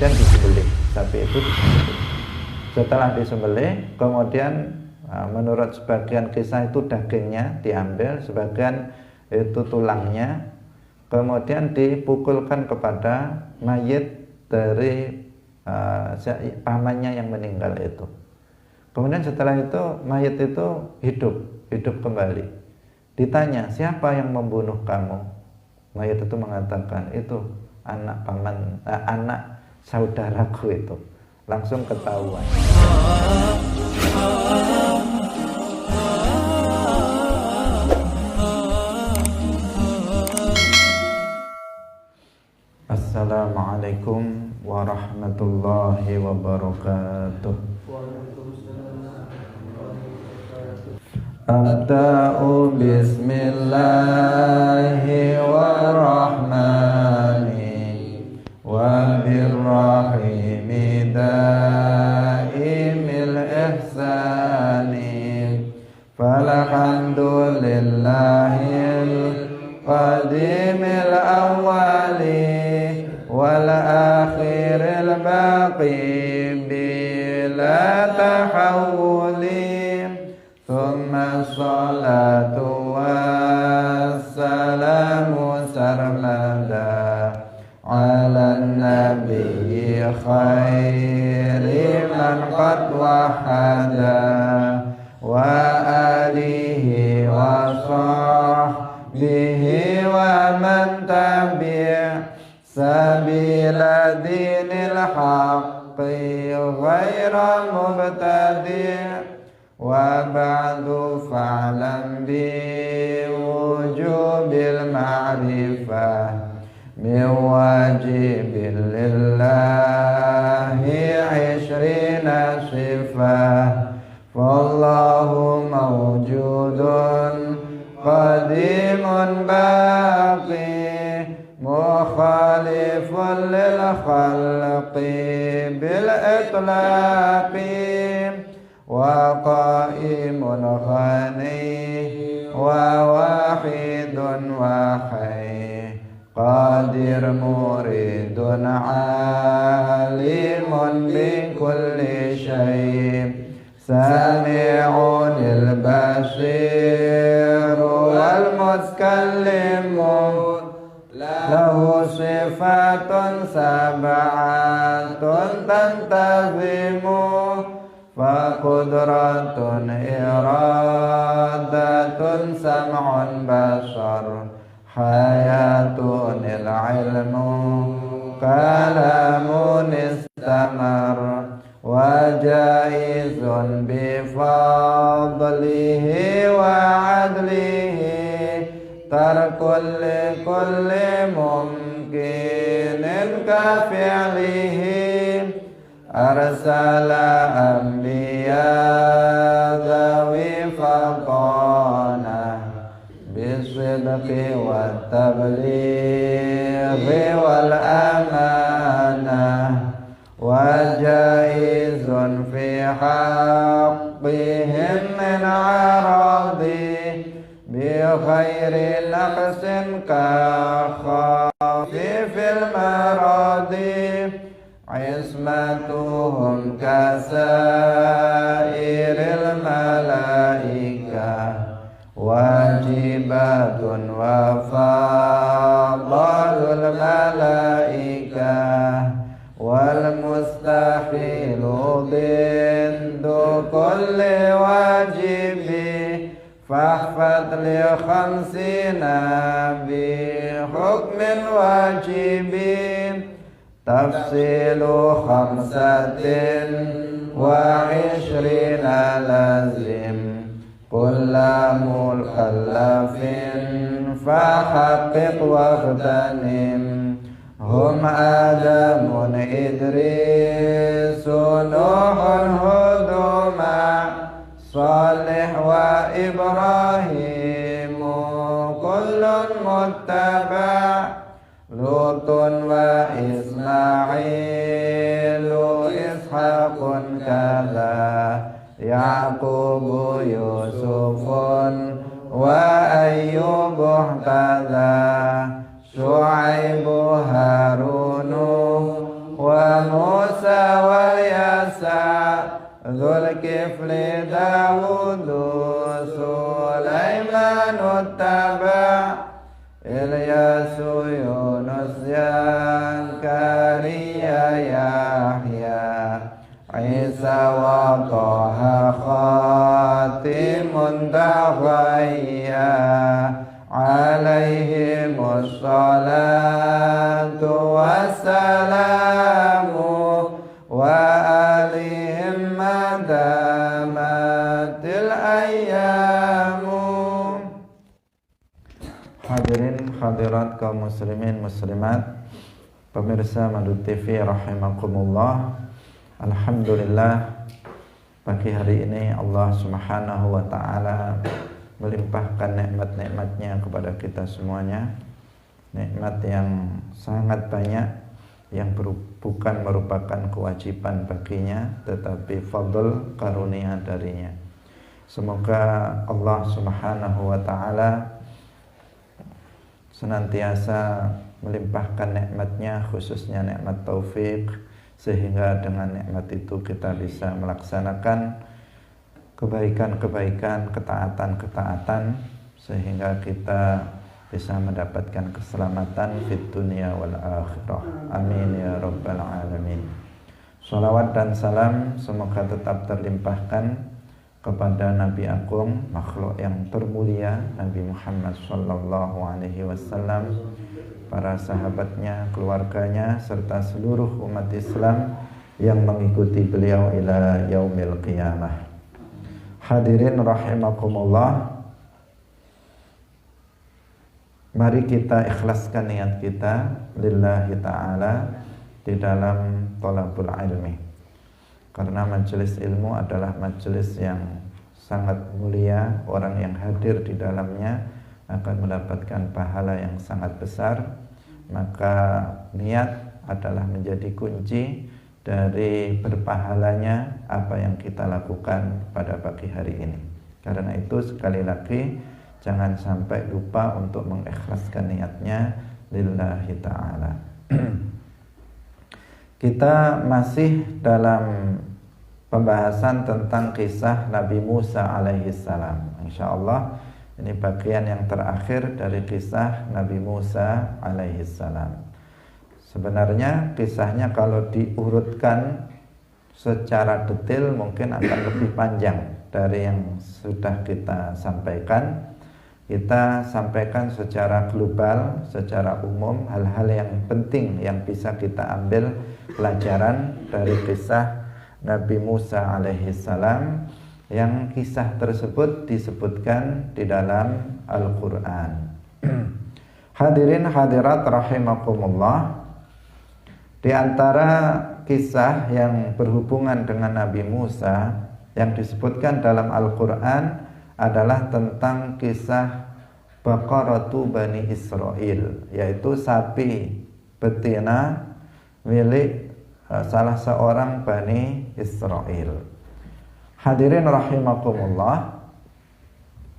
kemudian disembelih. Sapi itu disembelih. Setelah disembelih, kemudian menurut sebagian kisah itu dagingnya diambil, sebagian itu tulangnya, kemudian dipukulkan kepada mayit dari pamannya yang meninggal itu. Kemudian setelah itu mayit itu hidup kembali. Ditanya, siapa yang membunuh kamu? Mayit itu mengatakan, itu anak saudaraku itu. Langsung ketahuan. Assalamualaikum warahmatullahi wabarakatuh. Abda'u bismillahirrahmani wa birrahimi daimil ihsani falhamdulillahil qadimil awwali wal akhiril baqi bila tahawuli thumma salatu wassalamu sarmada ala nabiyyi khairi man qad wahada wa alihi wa sahbihi wa man tabi' sabila dinil haqqi ghaira mubtadi' wa ba'du fa'lam bi wujubil ma'rifah min wajibil lillahi 'ishrina sifah wallahu mawjudun qadimun baqi mukhalifun lil khalqi bil itlaqi wa qa'imun ghani wa wahidun wa hayy qadir muridun alimun bi kulli syai' sami'unil basir wal mutakallimun lahu sifatun sab'atun tantazimu fa qudratun iradatun sam'un basar hayatun ilmu kalamun istamar wa jaizun bi fadlihi wa adlihi tarkul kulli mumkinin ka fi'lihi arsala anbiya dhawi faqana bisidqi wa tablighi wal amanah wa jaizun fi haqqihim min aradi bi khairi naqsin ka khafifil maradi ismatuhum kasairil malaika wajibatun wa fadalul malaika wal mustahilu bindu kulli wajibi fahfad li khamsina bi hukmin wajibin tafsilu khamsatin wa ishrina lazim kulla mukallafin fahaqqiq waqtanim hum adamun idrisu nuhun huduma salih wa ibrahimu kullun muttaba' Lutun wa Ismailu Ishaqun kadha Yaqubu Yusufun wa Ayyubu kadha Syu'aibu Harunu wa موسى واليسع ذو الكفل داود سليمان اتبع إلياس يونس زكريا يحيى عيسى وطه خاتم تغيا عليهم الصلاة والسلام وآلهم ما دامت الأيام. Hadirin hadirat kaum muslimin muslimat, pemirsa Madu TV rahimakumullah. Alhamdulillah, pagi hari ini Allah Subhanahu wa taala melimpahkan nikmat-nikmatnya kepada kita semuanya. Nikmat yang sangat banyak, yang bukan merupakan kewajiban baginya, tetapi fadl karunia darinya. Semoga Allah Subhanahu wa taala senantiasa melimpahkan nikmatnya, khususnya nikmat taufik, sehingga dengan nikmat itu kita bisa melaksanakan kebaikan-kebaikan, ketaatan-ketaatan, sehingga kita bisa mendapatkan keselamatan fid dunya wal akhirah. Amin ya rabbal alamin. Shalawat dan salam semoga tetap terlimpahkan kepada Nabi Agung, makhluk yang termulia, Nabi Muhammad sallallahu alaihi wasallam, para sahabatnya, keluarganya, serta seluruh umat Islam yang mengikuti beliau ila yaumil qiyamah. Hadirin rahimakumullah, mari kita ikhlaskan niat kita lillahi ta'ala di dalam thalabul ilmi. Karena majelis ilmu adalah majelis yang sangat mulia, orang yang hadir di dalamnya akan mendapatkan pahala yang sangat besar. Maka niat adalah menjadi kunci dari berpahalanya apa yang kita lakukan pada pagi hari ini. Karena itu sekali lagi jangan sampai lupa untuk mengikhlaskan niatnya lillahi ta'ala. Kita masih dalam pembahasan tentang kisah Nabi Musa alaihi salam. Insyaallah ini bagian yang terakhir dari kisah Nabi Musa alaihi salam. Sebenarnya kisahnya kalau diurutkan secara detail mungkin akan lebih panjang dari yang sudah kita sampaikan. Kita sampaikan secara global, secara umum, hal-hal yang penting yang bisa kita ambil pelajaran dari kisah Nabi Musa alaihi salam, yang kisah tersebut disebutkan di dalam Al-Quran. Hadirin hadirat rahimakumullah, di antara kisah yang berhubungan dengan Nabi Musa yang disebutkan dalam Al-Quran adalah tentang kisah Baqaratu Bani Israel, yaitu sapi betina milik salah seorang Bani Israel. Hadirin rahimakumullah,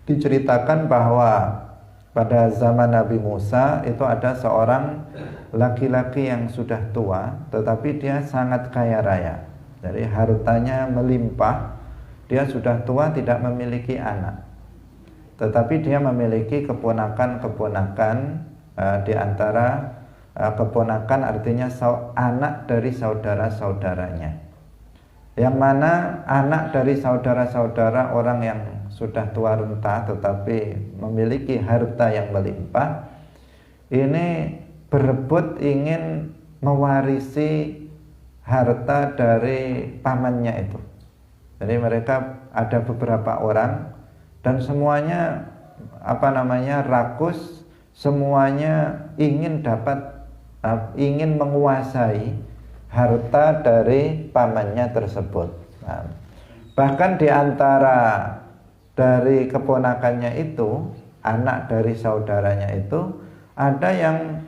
diceritakan bahwa pada zaman Nabi Musa itu ada seorang laki-laki yang sudah tua, tetapi dia sangat kaya raya. Jadi hartanya melimpah. Dia sudah tua, tidak memiliki anak, tetapi dia memiliki keponakan-keponakan. Di antara keponakan artinya anak dari saudara-saudaranya, yang mana anak dari saudara-saudara orang yang sudah tua renta tetapi memiliki harta yang melimpah ini berebut ingin mewarisi harta dari pamannya itu. Jadi mereka ada beberapa orang dan semuanya rakus, semuanya ingin menguasai harta dari pamannya tersebut. Nah, bahkan di antara dari keponakannya itu, anak dari saudaranya itu, ada yang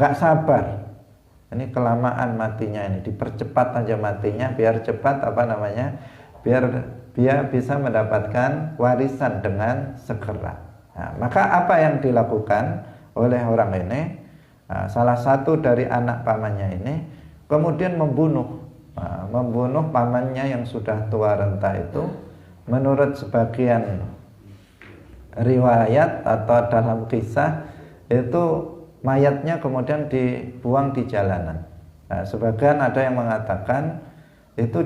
nggak sabar. Ini kelamaan matinya, ini dipercepat aja matinya biar cepat biar dia bisa mendapatkan warisan dengan segera. Nah, maka apa yang dilakukan oleh orang ini? Nah, salah satu dari anak pamannya ini kemudian membunuh pamannya yang sudah tua renta itu. Menurut sebagian riwayat atau dalam kisah itu mayatnya kemudian dibuang di jalanan. Sebagian ada yang mengatakan itu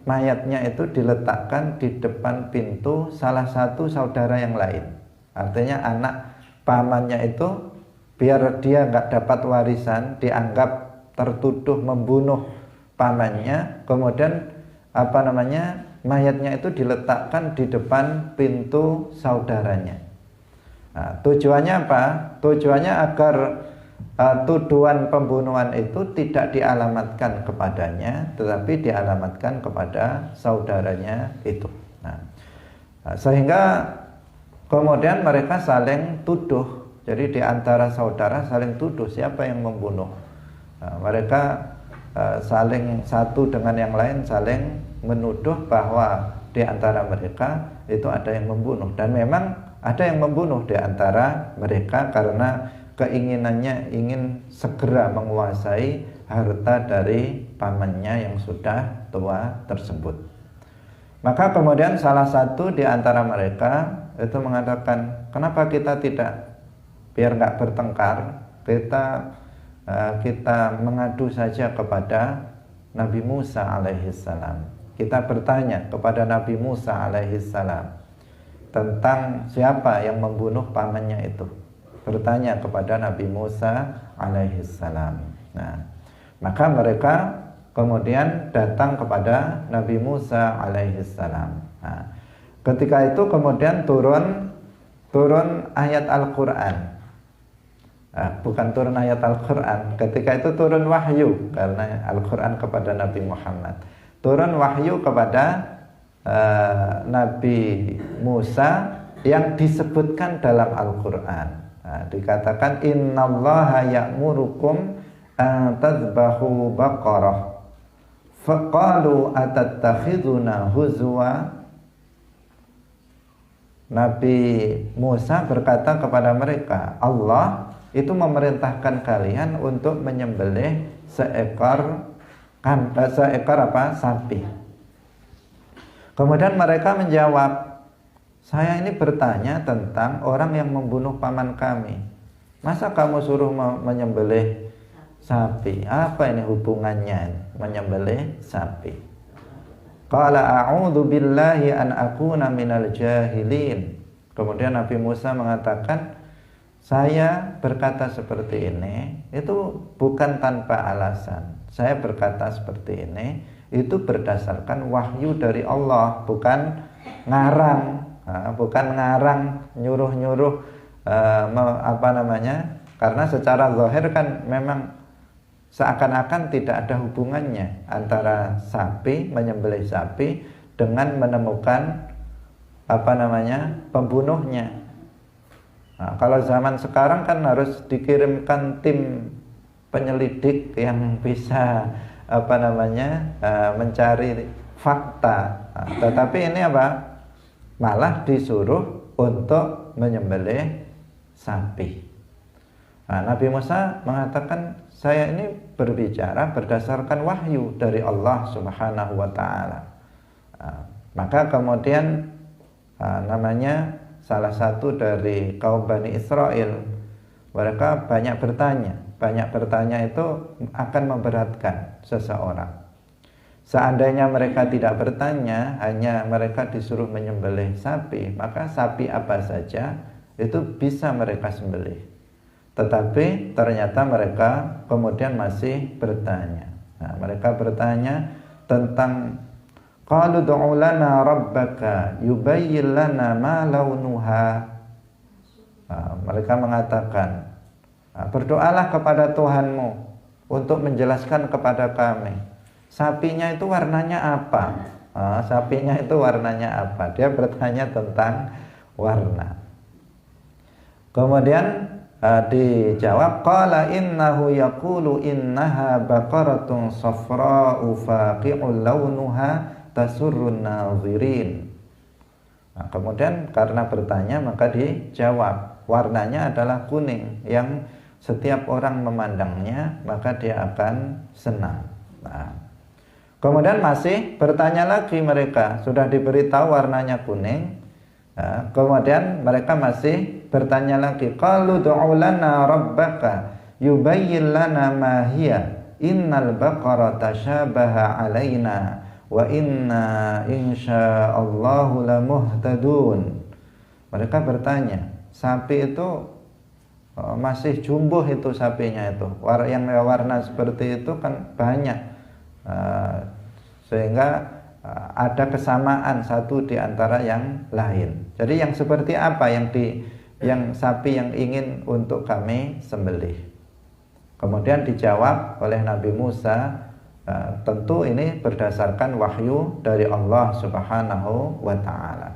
mayatnya itu diletakkan di depan pintu salah satu saudara yang lain. Artinya anak pamannya itu biar dia nggak dapat warisan, dianggap tertuduh membunuh pamannya, kemudian mayatnya itu diletakkan di depan pintu saudaranya. Tujuannya apa? Tujuannya agar tuduhan pembunuhan itu tidak dialamatkan kepadanya, tetapi dialamatkan kepada saudaranya itu. Sehingga kemudian mereka saling tuduh. Jadi di antara saudara saling tuduh siapa yang membunuh. Mereka saling satu dengan yang lain saling menuduh bahwa di antara mereka itu ada yang membunuh. Dan memang ada yang membunuh di antara mereka karena keinginannya ingin segera menguasai harta dari pamannya yang sudah tua tersebut. Maka kemudian salah satu di antara mereka itu mengatakan, kenapa kita tidak, biar nggak bertengkar, kita mengadu saja kepada Nabi Musa alaihissalam. Kita bertanya kepada Nabi Musa alaihissalam tentang siapa yang membunuh pamannya itu. Bertanya kepada Nabi Musa alaihissalam. Maka mereka kemudian datang kepada Nabi Musa alaihissalam. Ketika itu kemudian turun ayat Al-Quran. Bukan turun ayat Al-Quran. Ketika itu turun wahyu, karena Al-Quran kepada Nabi Muhammad. Turun wahyu kepada Nabi Musa yang disebutkan dalam Al-Quran. Dikatakan innallaha ya'murukum an tadhbahu baqarah faqalu atattakhiduna huzwa. Nabi Musa berkata kepada mereka, Allah itu memerintahkan kalian untuk menyembelih seekor sapi. Kemudian mereka menjawab, saya ini bertanya tentang orang yang membunuh paman kami. Masa kamu suruh menyembelih sapi? Apa ini hubungannya menyembelih sapi? Qala a'udzu billahi an akuna minal jahilin. Kemudian Nabi Musa mengatakan, saya berkata seperti ini itu bukan tanpa alasan. Saya berkata seperti ini itu berdasarkan wahyu dari Allah, bukan ngarang. Bukan ngarang, nyuruh-nyuruh karena secara zahir kan memang seakan-akan tidak ada hubungannya antara menyembelih sapi dengan menemukan pembunuhnya. Kalau zaman sekarang kan harus dikirimkan tim penyelidik yang bisa mencari fakta. Tetapi ini malah disuruh untuk menyembelih sapi. Nabi Musa mengatakan, saya ini berbicara berdasarkan wahyu dari Allah Subhanahu wa ta'ala. Maka kemudian salah satu dari kaum Bani Israel, mereka banyak bertanya itu akan memberatkan seseorang. Seandainya mereka tidak bertanya, hanya mereka disuruh menyembelih sapi, maka sapi apa saja itu bisa mereka sembelih. Tetapi ternyata mereka kemudian masih bertanya. Mereka bertanya tentang qalu du'u lana rabbaka yubayyin lana ma launuha. Mereka mengatakan, berdoalah kepada Tuhanmu untuk menjelaskan kepada kami sapinya itu warnanya apa? Sapinya itu warnanya apa? Dia bertanya tentang warna. Kemudian dijawab, qala innahu yaqulu innaha baqaratun safra'u faqi'un launuha tasurrun nazirin. Kemudian karena bertanya maka dijawab, warnanya adalah kuning yang setiap orang memandangnya maka dia akan senang. Nah, kemudian masih bertanya lagi mereka, sudah diberitahu warnanya kuning. Nah, kemudian mereka masih bertanya lagi, qalu du'u lana rabbaka yubayyin lana ma hiya innal baqara tashabaha alaina wa inna insyaallahu lamuhtadun. Mereka bertanya, sapi itu masih jumbo itu sapinya itu. Yang warna seperti itu kan banyak. Sehingga ada kesamaan satu di antara yang lain. Jadi yang seperti apa yang sapi yang ingin untuk kami sembelih? Kemudian dijawab oleh Nabi Musa, tentu ini berdasarkan wahyu dari Allah Subhanahu wa taala.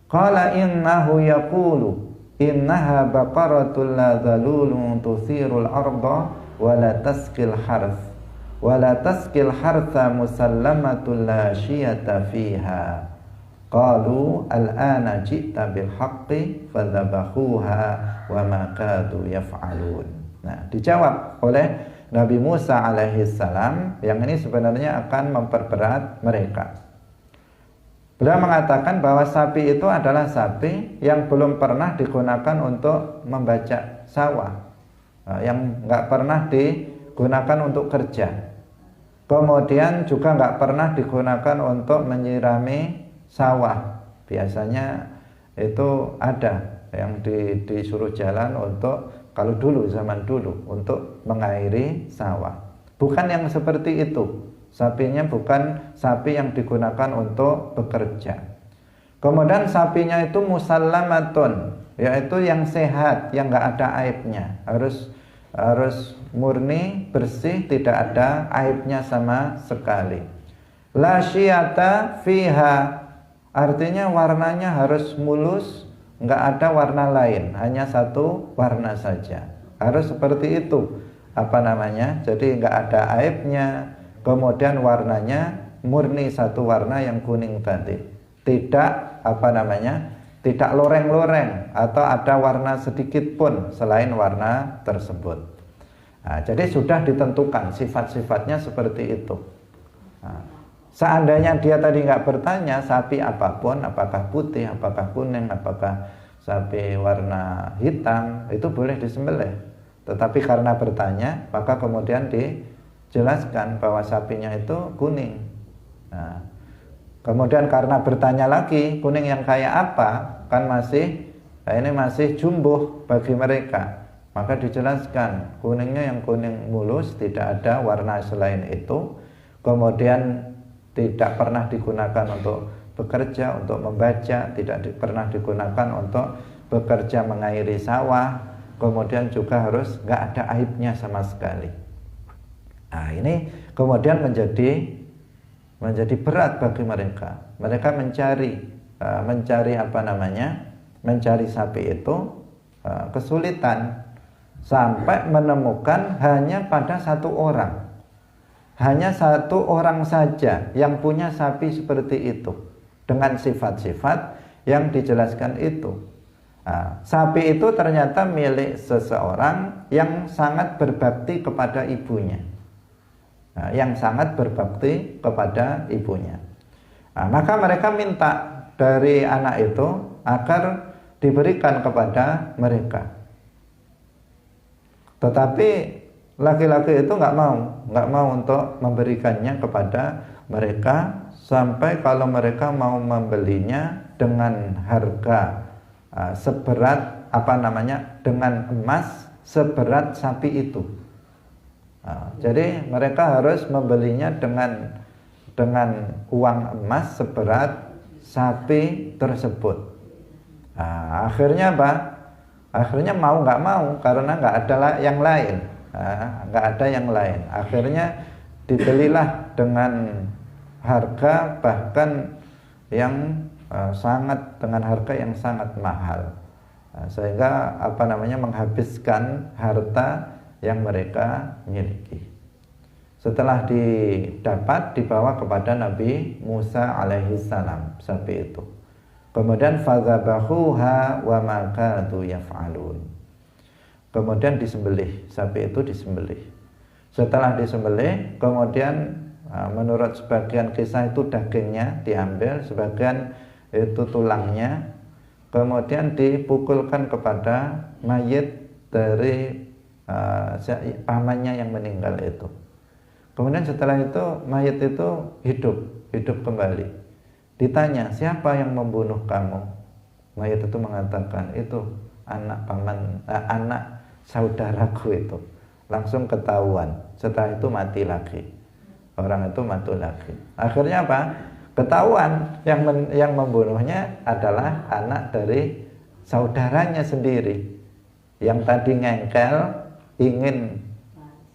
Qala innahu yaqulu innaha baqaratul la dhalulun tuthirul arda wa la tasqil harth wa la tasqil hartha musallamatul la syiyata fiha. Qalu al-ana ji'ta bil haqqi fadzabahuha wa ma kadu yaf'alun. Nah, dijawab oleh Nabi Musa alaihi salam yang ini sebenarnya akan memperberat mereka. Beliau mengatakan bahwa sapi itu adalah sapi yang belum pernah digunakan untuk membajak sawah, yang nggak pernah digunakan untuk kerja. Kemudian juga nggak pernah digunakan untuk menyirami sawah. Biasanya itu ada yang disuruh jalan untuk, kalau dulu, zaman dulu, untuk mengairi sawah. Bukan yang seperti itu. Sapinya bukan sapi yang digunakan untuk bekerja. Kemudian sapinya itu musallamatun, yaitu yang sehat, yang nggak ada aibnya. Harus murni, bersih, tidak ada aibnya sama sekali. La syiyata fiha, artinya warnanya harus mulus, nggak ada warna lain, hanya satu warna saja. Harus seperti itu. Jadi nggak ada aibnya. Kemudian warnanya murni satu warna yang kuning tadi. Tidak tidak loreng-loreng atau ada warna sedikit pun selain warna tersebut. Nah, jadi sudah ditentukan sifat-sifatnya seperti itu. Nah, seandainya dia tadi nggak bertanya sapi apapun, apakah putih, apakah kuning, apakah sapi warna hitam, itu boleh disembelih. Tetapi karena bertanya, maka kemudian dijelaskan bahwa sapinya itu kuning. Nah, kemudian karena bertanya lagi, kuning yang kayak apa? Kan ini masih jumbo bagi mereka. Maka dijelaskan, kuningnya yang kuning mulus, tidak ada warna selain itu. Kemudian tidak pernah digunakan untuk bekerja, untuk membaca, tidak pernah digunakan untuk bekerja mengairi sawah. Kemudian juga harus nggak ada aibnya sama sekali. Nah, ini kemudian menjadi berat bagi mereka. Mereka mencari sapi itu kesulitan sampai menemukan hanya pada satu orang. Hanya satu orang saja yang punya sapi seperti itu dengan sifat-sifat yang dijelaskan itu. Nah, sapi itu ternyata milik seseorang yang sangat berbakti kepada ibunya. Nah, maka mereka minta dari anak itu agar diberikan kepada mereka. Tetapi laki-laki itu nggak mau untuk memberikannya kepada mereka, sampai kalau mereka mau membelinya dengan harga seberat dengan emas seberat sapi itu. Jadi mereka harus membelinya dengan uang emas seberat sapi tersebut. Akhirnya apa? Akhirnya mau nggak mau, karena nggak ada yang lain. Akhirnya dibelilah dengan harga bahkan yang dengan harga yang sangat mahal, sehingga menghabiskan harta yang mereka miliki. Setelah dibawa kepada Nabi Musa alaihi salam sapi itu. Kemudian fadzabahuha wa ma kadu yaf'alun. kemudian disembelih, sapi itu disembelih. Setelah disembelih, kemudian menurut sebagian kisah itu dagingnya diambil, sebagian itu tulangnya, kemudian dipukulkan kepada mayit dari pamannya yang meninggal itu. Kemudian setelah itu mayit itu hidup kembali. Ditanya, siapa yang membunuh kamu? Mayit itu mengatakan, itu anak saudaraku itu. Langsung ketahuan. Setelah itu mati lagi. Orang itu mati lagi. Akhirnya apa? Ketahuan yang membunuhnya adalah anak dari saudaranya sendiri. Yang tadi ngengkel,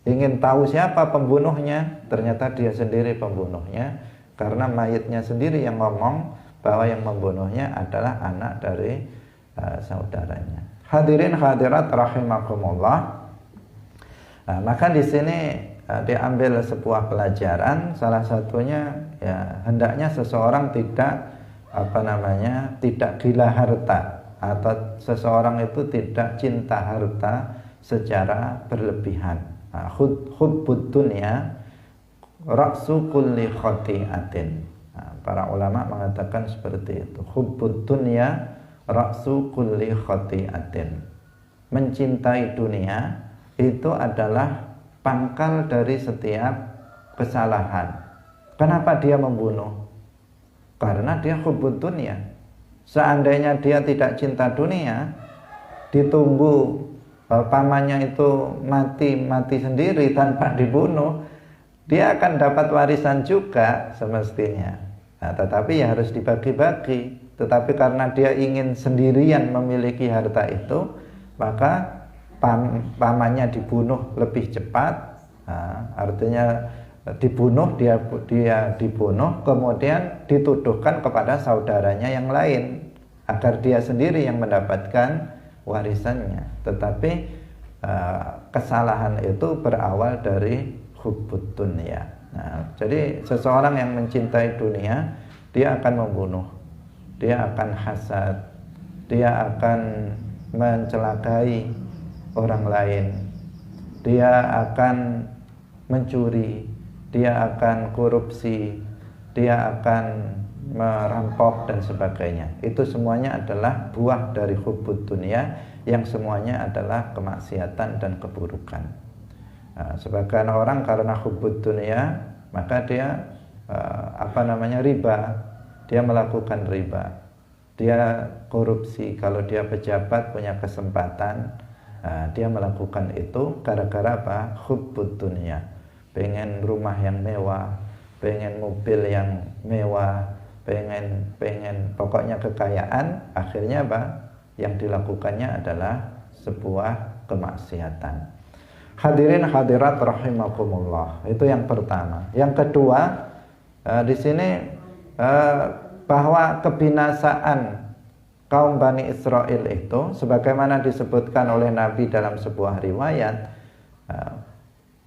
ingin tahu siapa pembunuhnya, ternyata dia sendiri pembunuhnya. Karena mayitnya sendiri yang ngomong bahwa yang membunuhnya adalah anak dari saudaranya. Hadirin hadirat rahimakumullah. Maka di sini diambil sebuah pelajaran, salah satunya ya hendaknya seseorang tidak tidak gila harta, atau seseorang itu tidak cinta harta secara berlebihan. Hubbud dunya ra'su kulli khati'atin. Para ulama mengatakan seperti itu. Hubbud dunya ra'su kulli khati'atin. Mencintai dunia itu adalah pangkal dari setiap kesalahan. Kenapa dia membunuh? Karena dia hubbud dunya. Seandainya dia tidak cinta dunia, ditunggu pamannya itu mati sendiri tanpa dibunuh, dia akan dapat warisan juga semestinya. Tetapi ya harus dibagi-bagi. Tetapi karena dia ingin sendirian memiliki harta itu, maka pamannya dibunuh lebih cepat. Artinya dibunuh, dia dibunuh, kemudian dituduhkan kepada saudaranya yang lain agar dia sendiri yang mendapatkan warisannya. Tetapi kesalahan itu berawal dari hubbud dunya. Jadi seseorang yang mencintai dunia, dia akan membunuh, dia akan hasad, dia akan mencelakai orang lain, dia akan mencuri, dia akan korupsi, dia akan merampok dan sebagainya. Itu semuanya adalah buah dari hubbud dunya, yang semuanya adalah kemaksiatan dan keburukan. Sebagian orang karena hubbud dunya, maka dia riba, dia melakukan riba, dia korupsi. Kalau dia pejabat punya kesempatan, dia melakukan itu gara-gara apa? Hubbud dunya. Pengen rumah yang mewah, pengen mobil yang mewah, pengen pokoknya kekayaan. Akhirnya apa? Yang dilakukannya adalah sebuah kemaksiatan. Hadirin hadirat rahimakumullah. Itu yang pertama. Yang kedua, di sini bahwa kebinasaan kaum Bani Israel itu, sebagaimana disebutkan oleh Nabi dalam sebuah riwayat,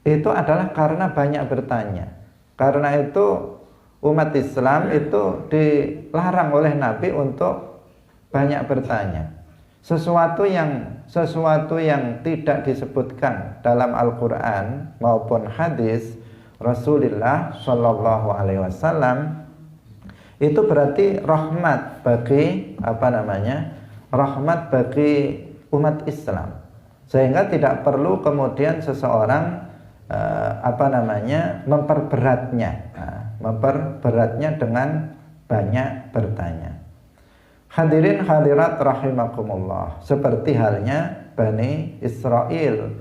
itu adalah karena banyak bertanya. Karena itu umat Islam itu dilarang oleh Nabi untuk banyak bertanya. Sesuatu yang tidak disebutkan dalam Al-Quran maupun hadis Rasulullah Shallallahu Alaihi Wasallam, itu berarti rahmat bagi rahmat bagi umat Islam, sehingga tidak perlu kemudian seseorang memperberatnya dengan banyak bertanya. Hadirin hadirat rahimakumullah. Seperti halnya Bani Israel,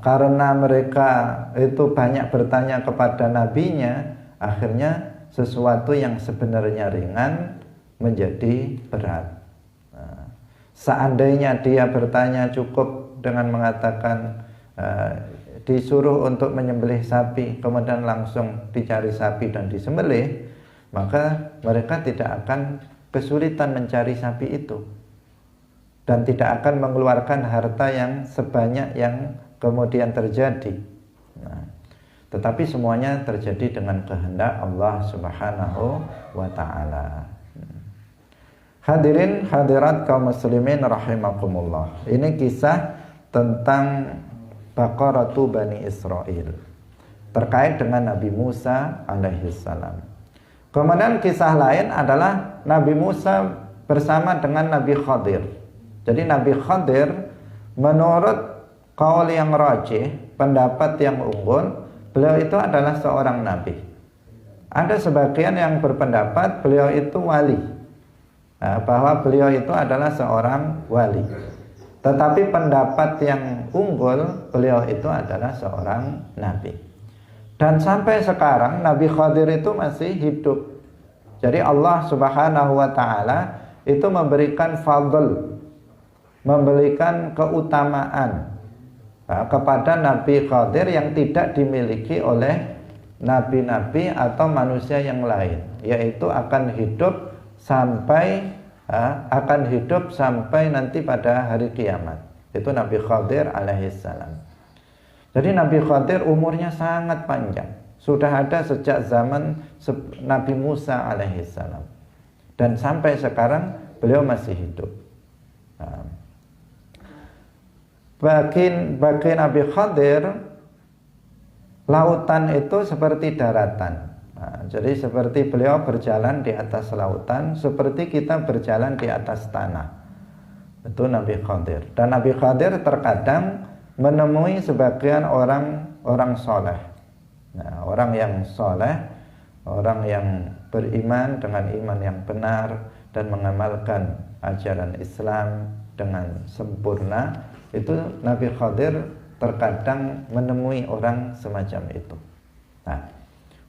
karena mereka itu banyak bertanya kepada nabinya, akhirnya sesuatu yang sebenarnya ringan menjadi berat. Seandainya dia bertanya cukup dengan mengatakan disuruh untuk menyembelih sapi, kemudian langsung dicari sapi dan disembelih, maka mereka tidak akan kesulitan mencari sapi itu, dan tidak akan mengeluarkan harta yang sebanyak yang kemudian terjadi. Tetapi semuanya terjadi dengan kehendak Allah Subhanahu wa ta'ala. Hadirin hadirat kaum muslimin rahimakumullah. Ini kisah tentang Baqaratu Bani Israil, terkait dengan Nabi Musa alaihissalam. Kemudian kisah lain adalah Nabi Musa bersama dengan Nabi Khadir. Jadi Nabi Khadir menurut qaul yang rajih, pendapat yang unggul, beliau itu adalah seorang nabi. Ada sebagian yang berpendapat beliau itu wali, bahwa beliau itu adalah seorang wali. Tetapi pendapat yang unggul, beliau itu adalah seorang nabi. Dan sampai sekarang Nabi Khadir itu masih hidup. Jadi Allah Subhanahu wa ta'ala itu memberikan fadl, memberikan keutamaan kepada Nabi Khadir yang tidak dimiliki oleh nabi-nabi atau manusia yang lain, yaitu akan hidup sampai nanti pada hari kiamat. Itu Nabi Khadir alaihissalam. Jadi Nabi Khadir umurnya sangat panjang, sudah ada sejak zaman Nabi Musa alaihissalam, dan sampai sekarang beliau masih hidup. Bagi Nabi Khadir, lautan itu seperti daratan. Jadi seperti beliau berjalan di atas lautan, seperti kita berjalan di atas tanah. Itu Nabi Khadir. Dan Nabi Khadir terkadang menemui sebagian orang soleh. Nah, orang yang soleh, orang yang beriman dengan iman yang benar dan mengamalkan ajaran Islam dengan sempurna, itu Nabi Khadir terkadang menemui orang semacam itu. Nah,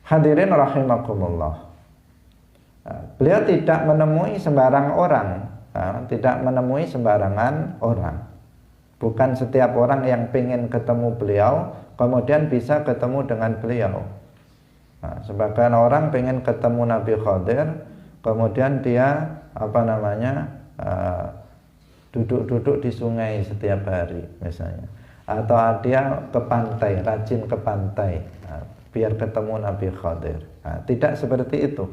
hadirin rahimakumullah, beliau tidak menemui sembarang orang, tidak menemui sembarangan orang. Bukan setiap orang yang ingin ketemu beliau kemudian bisa ketemu dengan beliau. Sebagian orang pengen ketemu Nabi Khadir, kemudian dia duduk-duduk di sungai setiap hari misalnya, atau dia ke pantai, rajin ke pantai biar ketemu Nabi Khadir. Tidak seperti itu.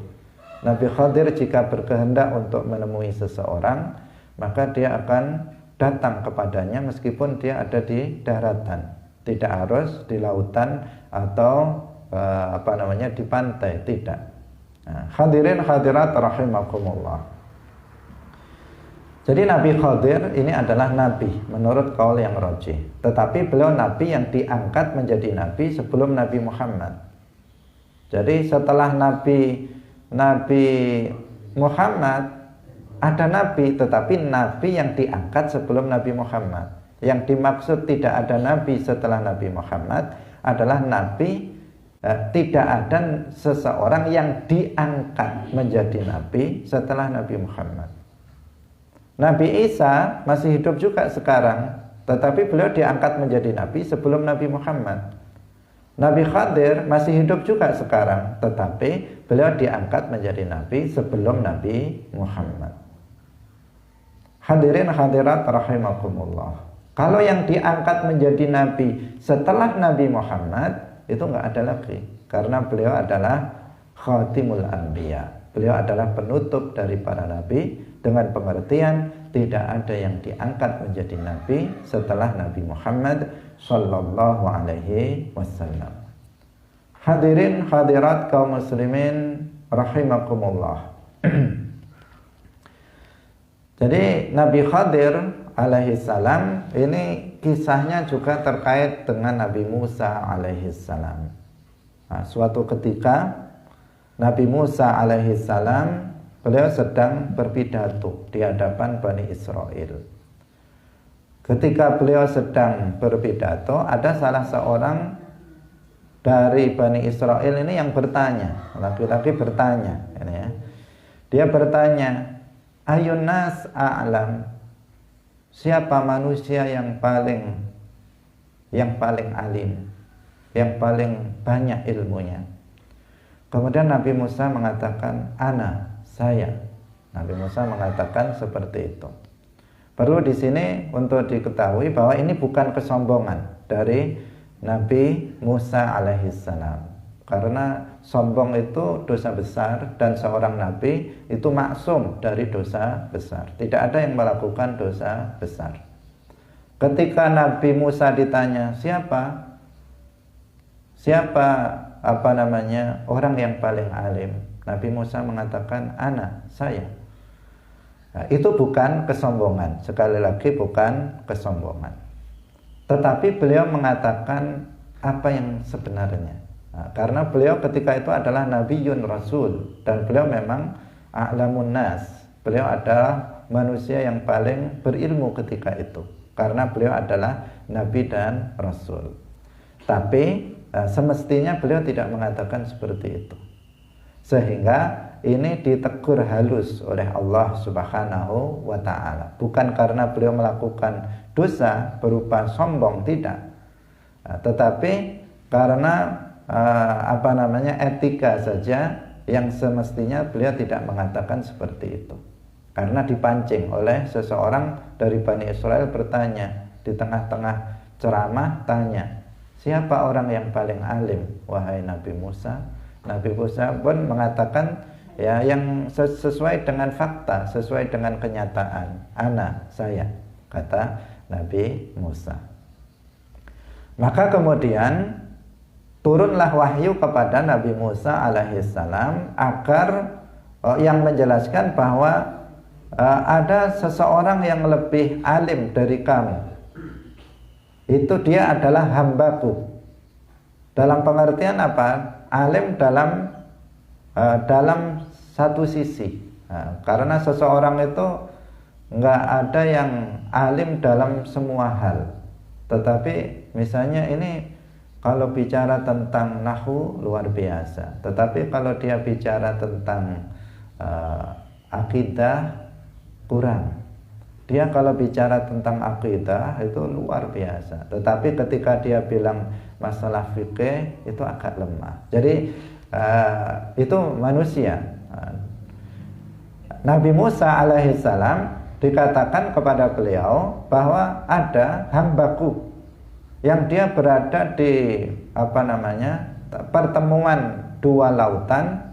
Nabi Khadir jika berkehendak untuk menemui seseorang, maka dia akan datang kepadanya meskipun dia ada di daratan, tidak harus di lautan atau di pantai, tidak. Hadirin hadirat rahimakumullah. Jadi Nabi Khadir ini adalah nabi menurut qaul yang rajih, tetapi beliau nabi yang diangkat menjadi nabi sebelum Nabi Muhammad. Jadi setelah Nabi Muhammad ada nabi, tetapi nabi yang diangkat sebelum Nabi Muhammad. Yang dimaksud tidak ada nabi setelah Nabi Muhammad adalah nabi, tidak ada seseorang yang diangkat menjadi nabi setelah Nabi Muhammad. Nabi Isa masih hidup juga sekarang, tetapi beliau diangkat menjadi nabi sebelum Nabi Muhammad. Nabi Khadir masih hidup juga sekarang, tetapi beliau diangkat menjadi nabi sebelum Nabi Muhammad. Hadirin hadirat rahimakumullah. Kalau yang diangkat menjadi nabi setelah Nabi Muhammad itu enggak ada lagi, karena beliau adalah khatimul anbiya. Beliau adalah penutup dari para nabi, dengan pengertian tidak ada yang diangkat menjadi nabi setelah Nabi Muhammad sallallahu alaihi wasallam. Hadirin hadirat kaum muslimin rahimakumullah. Jadi Nabi Khadir alaihi salam ini kisahnya juga terkait dengan Nabi Musa alaihi salam. Suatu ketika Nabi Musa alaihi salam beliau sedang berpidato di hadapan Bani Israil. Ketika beliau sedang berpidato, ada salah seorang dari Bani Israil ini yang bertanya, laki-laki bertanya, ini ya. Dia bertanya, ayun nas a'lam, siapa manusia yang paling alim, yang paling banyak ilmunya? Kemudian Nabi Musa mengatakan, ana, saya. Nabi Musa mengatakan seperti itu. Perlu di sini untuk diketahui bahwa ini bukan kesombongan dari Nabi Musa alaihissalam. Karena sombong itu dosa besar dan seorang nabi itu maksum dari dosa besar. Tidak ada yang melakukan dosa besar. Ketika Nabi Musa ditanya, siapa orang yang paling alim? Nabi Musa mengatakan, ana, saya. Nah, itu bukan kesombongan, sekali lagi bukan kesombongan. Tetapi beliau mengatakan apa yang sebenarnya. Nah, karena beliau ketika itu adalah Nabiyyun Rasul, dan beliau memang a'lamun nas. Beliau adalah manusia yang paling berilmu ketika itu, karena beliau adalah Nabi dan Rasul. Tapi semestinya beliau tidak mengatakan seperti itu. Sehingga ini ditegur halus oleh Allah Subhanahu wa ta'ala. Bukan karena beliau melakukan dosa berupa sombong, tidak. Tetapi karena etika saja yang semestinya beliau tidak mengatakan seperti itu. Karena dipancing oleh seseorang dari Bani Israel bertanya di tengah-tengah ceramah, tanya, siapa orang yang paling alim, wahai Nabi Musa? Nabi Musa pun mengatakan ya yang sesuai dengan fakta, sesuai dengan kenyataan. Ana, saya, kata Nabi Musa. Maka kemudian turunlah wahyu kepada Nabi Musa alaihissalam agar yang menjelaskan bahwa ada seseorang yang lebih alim dari kamu. Itu dia adalah hambaku. Dalam pengertian apa? Alim dalam satu sisi. Karena seseorang itu nggak ada yang alim dalam semua hal. Tetapi misalnya ini kalau bicara tentang nahwu luar biasa. Tetapi kalau dia bicara tentang akidah kurang. Dia kalau bicara tentang akidah itu luar biasa. Tetapi ketika dia bilang masalah fikih itu agak lemah. Jadi itu manusia. Nabi Musa alaihissalam dikatakan kepada beliau bahwa ada hambaku yang dia berada di pertemuan dua lautan,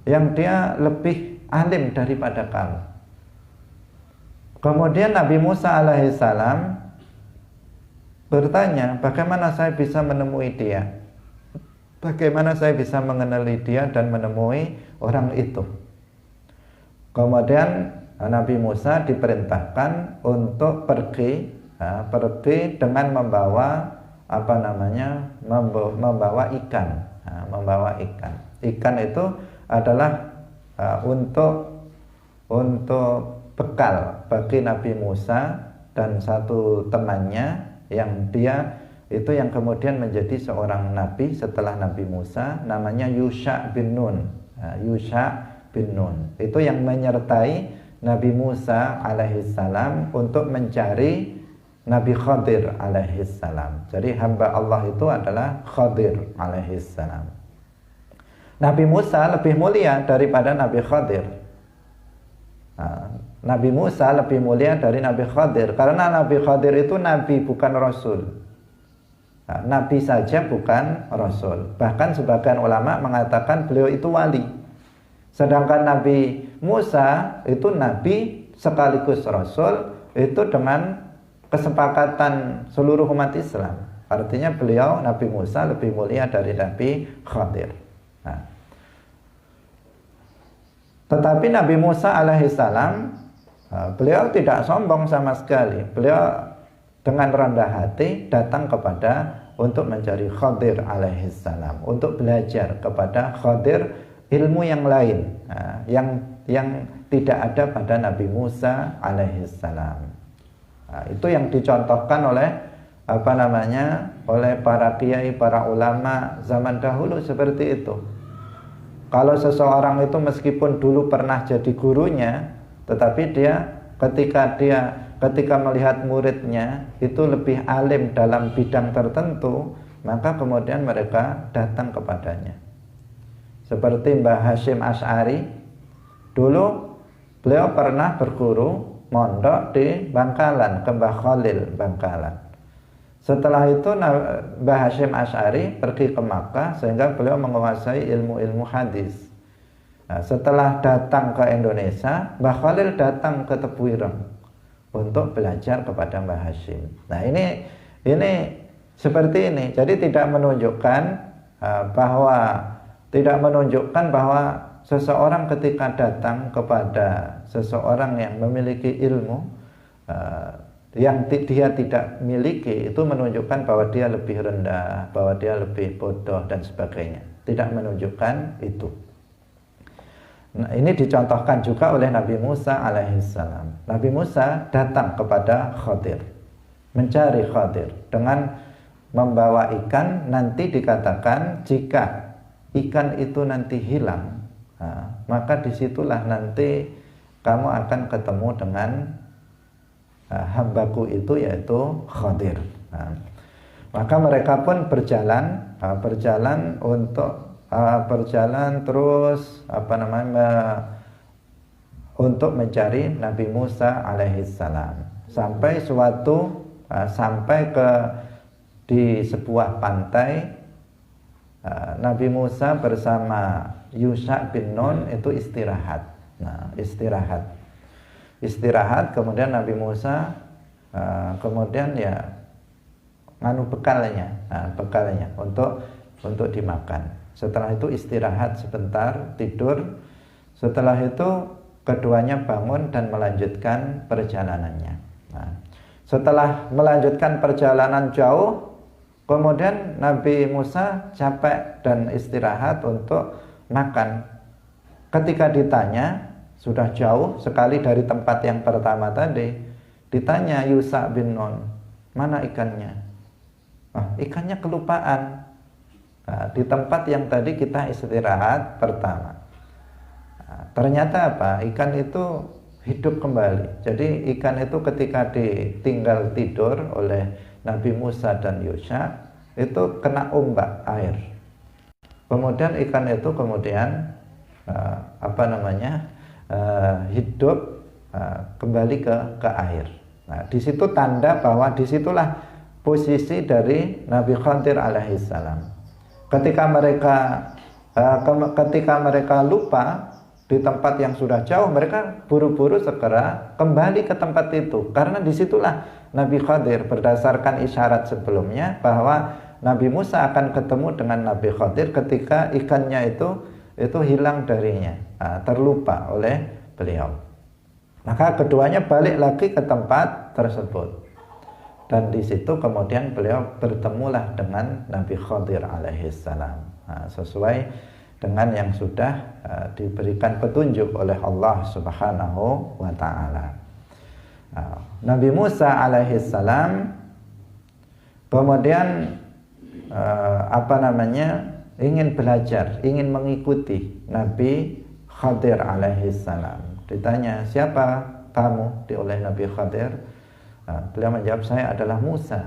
yang dia lebih alim daripada kamu. Kemudian Nabi Musa alaihissalam bertanya, bagaimana saya bisa menemui dia? Bagaimana saya bisa mengenali dia dan menemui orang itu? Kemudian Nabi Musa diperintahkan untuk pergi dengan membawa membawa ikan. Membawa ikan. Ikan itu adalah untuk bekal bagi Nabi Musa dan satu temannya yang dia itu yang kemudian menjadi seorang nabi setelah Nabi Musa, namanya Yusha bin Nun. Yusha bin Nun itu yang menyertai Nabi Musa alaihissalam untuk mencari Nabi Khadir alaihissalam. Jadi hamba Allah itu adalah Khadir alaihissalam. Nabi Musa lebih mulia daripada Nabi Khadir. Nabi Musa lebih mulia dari Nabi Khadir, karena Nabi Khadir itu nabi bukan rasul. Nabi saja bukan rasul. Bahkan sebagian ulama mengatakan beliau itu wali. Sedangkan Nabi Musa itu nabi sekaligus rasul, itu dengan kesepakatan seluruh umat Islam. Artinya beliau Nabi Musa lebih mulia dari Nabi Khadir. Tetapi Nabi Musa alaihissalam beliau tidak sombong sama sekali. Beliau dengan rendah hati datang untuk mencari Khadir alaihissalam, untuk belajar kepada Khadir ilmu yang lain, yang tidak ada pada Nabi Musa alaihissalam. Itu yang dicontohkan oleh oleh para kiai, para ulama zaman dahulu seperti itu. Kalau seseorang itu meskipun dulu pernah jadi gurunya, tetapi dia ketika melihat muridnya itu lebih alim dalam bidang tertentu, maka kemudian mereka datang kepadanya. Seperti Mbah Hasyim Asy'ari, dulu beliau pernah berguru mondok di Bangkalan, ke Mbah Khalil Bangkalan. Setelah itu Mbah Hasyim Asy'ari pergi ke Makkah sehingga beliau menguasai ilmu-ilmu hadis. Setelah datang ke Indonesia, Mbah Khalil datang ke Tebuireng untuk belajar kepada Mbah Hashim. Nah ini seperti ini. Jadi tidak menunjukkan bahwa seseorang ketika datang kepada seseorang yang memiliki ilmu yang dia tidak miliki, itu menunjukkan bahwa dia lebih rendah, bahwa dia lebih bodoh dan sebagainya. Tidak menunjukkan itu. Nah, ini dicontohkan juga oleh Nabi Musa alaihissalam. Nabi Musa datang kepada Khadir, mencari Khadir dengan membawa ikan. Nanti dikatakan jika ikan itu nanti hilang, maka disitulah nanti kamu akan ketemu dengan hambaku itu, yaitu Khadir. Maka mereka pun berjalan terus untuk mencari Nabi Musa alaihissalam sampai di sebuah pantai. Nabi Musa bersama Yusha bin Nun itu istirahat. Istirahat, kemudian Nabi Musa kemudian bekalnya untuk dimakan. Setelah itu istirahat sebentar, tidur. Setelah itu keduanya bangun dan melanjutkan perjalanannya. Setelah melanjutkan perjalanan jauh, kemudian Nabi Musa capek dan istirahat untuk makan. Ketika ditanya, sudah jauh sekali dari tempat yang pertama tadi, ditanya Yusha bin Nun, mana ikannya? Ikannya kelupaan. Di tempat yang tadi kita istirahat pertama. Ternyata apa? Ikan itu hidup kembali. Jadi ikan itu ketika ditinggal tidur oleh Nabi Musa dan Yusha, itu kena ombak air. Kemudian ikan itu hidup kembali ke air. Nah, di situ tanda bahwa disitulah posisi dari Nabi Khadir alaihissalam. Ketika mereka lupa di tempat yang sudah jauh, mereka buru-buru segera kembali ke tempat itu, karena disitulah Nabi Khadir, berdasarkan isyarat sebelumnya bahwa Nabi Musa akan ketemu dengan Nabi Khadir ketika ikannya itu hilang darinya, terlupa oleh beliau. Maka keduanya balik lagi ke tempat tersebut. Dan di situ kemudian beliau bertemulah dengan Nabi Khadir alaihissalam, sesuai dengan yang sudah diberikan petunjuk oleh Allah Subhanahu wa ta'ala. Nabi Musa alaihissalam kemudian ingin belajar, ingin mengikuti Nabi Khadir alaihissalam. Ditanya, siapa kamu? Oleh Nabi Khadir. Beliau menjawab, saya adalah Musa.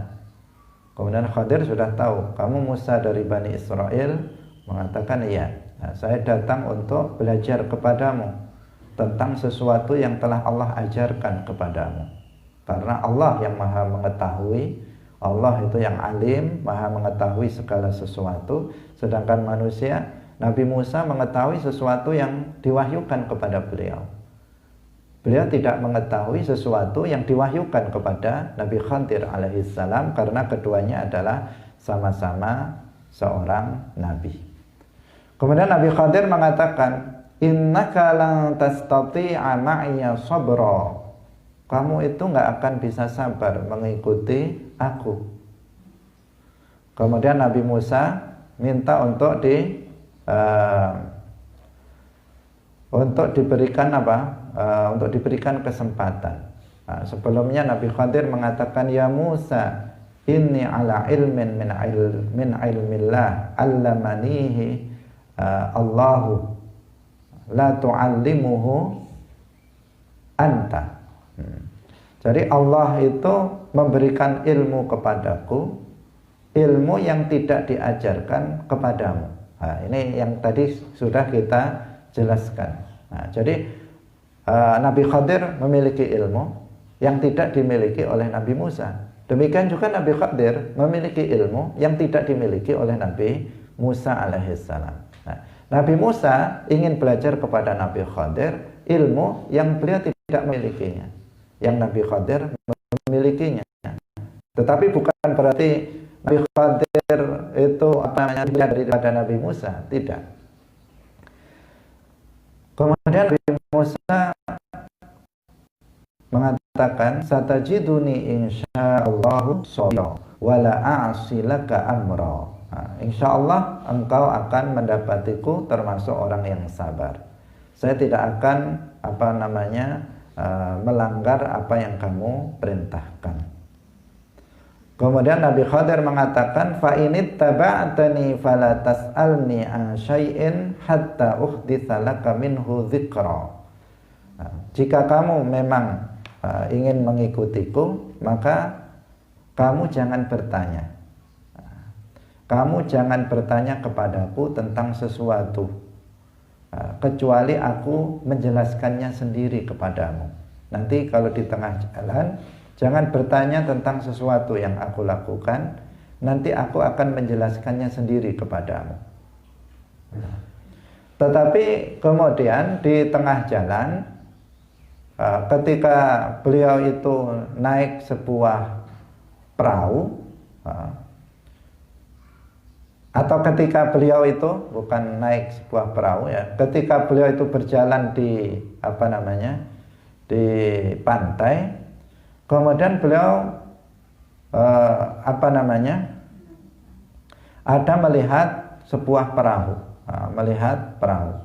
Kemudian Khadir sudah tahu, kamu Musa dari Bani Israel? Mengatakan iya. Saya datang untuk belajar kepadamu tentang sesuatu yang telah Allah ajarkan kepadamu. Karena Allah yang maha mengetahui, Allah itu yang alim, maha mengetahui segala sesuatu. Sedangkan manusia, Nabi Musa mengetahui sesuatu yang diwahyukan kepada beliau. Beliau tidak mengetahui sesuatu yang diwahyukan kepada Nabi Khadir alaihissalam, karena keduanya adalah sama-sama seorang nabi. Kemudian Nabi Khadir mengatakan, innaka lan tastati'a ma'iya sabra. Kamu itu nggak akan bisa sabar mengikuti aku. Kemudian Nabi Musa minta untuk diberikan untuk diberikan kesempatan. Sebelumnya Nabi Khadir mengatakan, ya Musa, inni ala ilmin min ilmillah allamanihi Allahu la tu'allimuhu anta. Jadi Allah itu memberikan ilmu kepadaku, ilmu yang tidak diajarkan kepadamu. Ini yang tadi sudah kita jelaskan. Jadi Nabi Khadir memiliki ilmu yang tidak dimiliki oleh Nabi Musa. Demikian juga Nabi Khadir memiliki ilmu yang tidak dimiliki oleh Nabi Musa alaihissalam. Nabi Musa ingin belajar kepada Nabi Khadir ilmu yang beliau tidak memilikinya. yang Nabi Khadir memilikinya. Tetapi bukan berarti Nabi Khadir itu daripada Nabi Musa, tidak. Kemudian Nabi Musa mengatakan, satajiduni insyaallahu sabira wala a'silaka amra. Insyaallah engkau akan mendapatiku termasuk orang yang sabar. Saya tidak akan melanggar apa yang kamu perintahkan. Kemudian Nabi Khadir mengatakan, fa init taba'tani fala tas'alni an syai'in hatta uhditsa laka minhu dzikra. Jika kamu memang ingin mengikutiku, maka kamu jangan bertanya. Kamu jangan bertanya kepadaku tentang sesuatu kecuali aku menjelaskannya sendiri kepadamu. Nanti kalau di tengah jalan, jangan bertanya tentang sesuatu yang aku lakukan, nanti aku akan menjelaskannya sendiri kepadamu. Tetapi kemudian di tengah jalan, ketika beliau itu naik sebuah perahu, atau ketika beliau itu bukan naik sebuah perahu ya, ketika beliau itu berjalan di di pantai, kemudian beliau ada melihat sebuah perahu, melihat perahu.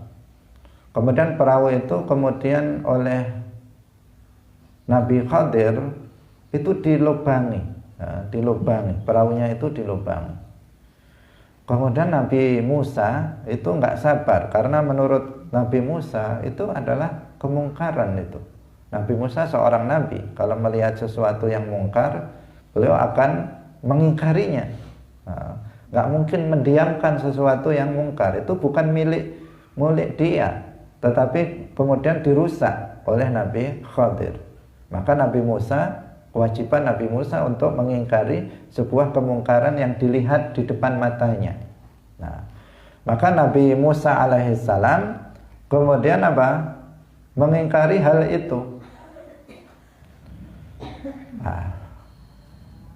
Kemudian perahu itu kemudian oleh Nabi Khadir itu dilubangi, perahunya itu dilubangi. Kemudian Nabi Musa itu nggak sabar, karena menurut Nabi Musa itu adalah kemungkaran itu. Nabi Musa seorang nabi, kalau melihat sesuatu yang mungkar, beliau akan mengingkarinya. Nggak mungkin mendiamkan sesuatu yang mungkar, itu bukan milik dia, tetapi kemudian dirusak oleh Nabi Khadir. Maka Nabi Musa, kewajiban Nabi Musa untuk mengingkari sebuah kemungkaran yang dilihat di depan matanya. Maka Nabi Musa alaihissalam kemudian mengingkari hal itu.